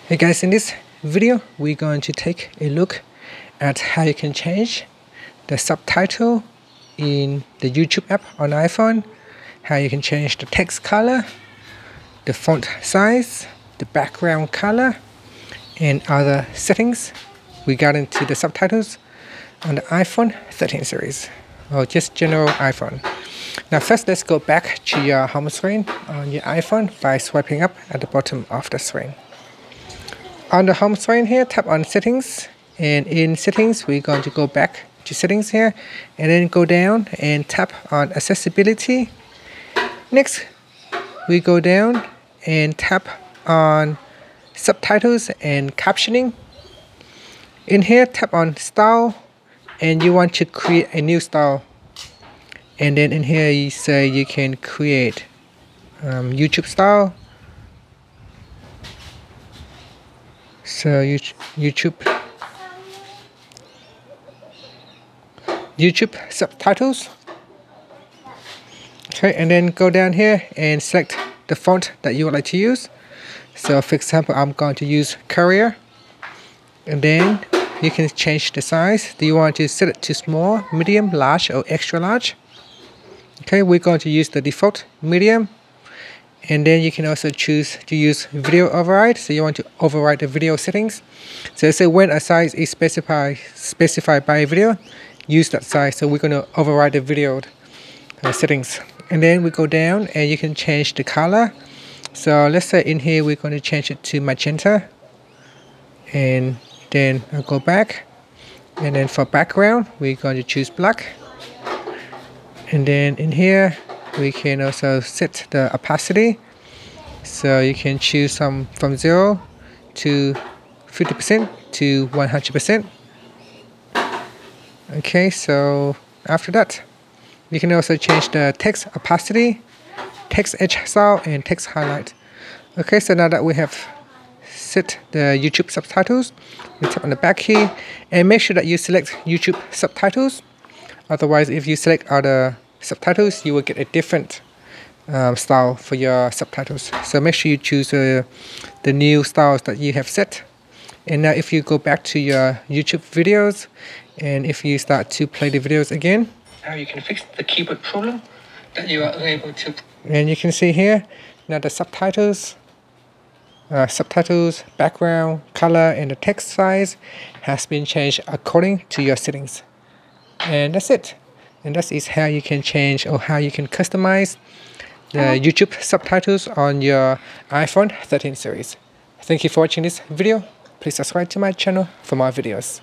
Hey guys, in this video we're going to take a look at how you can change the subtitle in the YouTube app on iPhone, how you can change the text color, the font size, the background color, and other settings regarding to the subtitles on the iPhone 13 series or just general iPhone. Now first, let's go back to your home screen on your iPhone by swiping up at the bottom of the screen. On the home screen here, tap on settings, and in settings we're going to go back to settings here and then go down and tap on accessibility. Next we go down and tap on subtitles and captioning. In here, tap on style, and you want to create a new style, and then in here you say you can create YouTube style. So YouTube subtitles. Okay, and then go down here and select the font that you would like to use. So for example, I'm going to use Courier, and then you can change the size. Do you want to set it to small, medium, large, or extra large? Okay, we're going to use the default medium. And then you can also choose to use video override. So you want to override the video settings. So say when a size is specified by a video, use that size. So we're going to override the video settings. And then we go down and you can change the color. So let's say in here we're going to change it to magenta. And then I'll go back. And then for background, we're going to choose black. And then in here, we can also set the opacity, so you can choose from 0 to 50% to 100%. Okay, so after that, you can also change the text opacity, text edge style, and text highlight. Okay, so now that we have set the YouTube subtitles, we tap on the back key and make sure that you select YouTube subtitles. Otherwise, if you select other subtitles, you will get a different style for your subtitles. So make sure you choose the new styles that you have set. And now if you go back to your YouTube videos, and if you start to play the videos again, now you can fix the keyboard problem that you are unable to. And you can see here now the subtitles, background color, and the text size has been changed according to your settings. And that's it. And that is how you can change or how you can customize the YouTube subtitles on your iPhone 13 series. Thank you for watching this video. Please subscribe to my channel for more videos.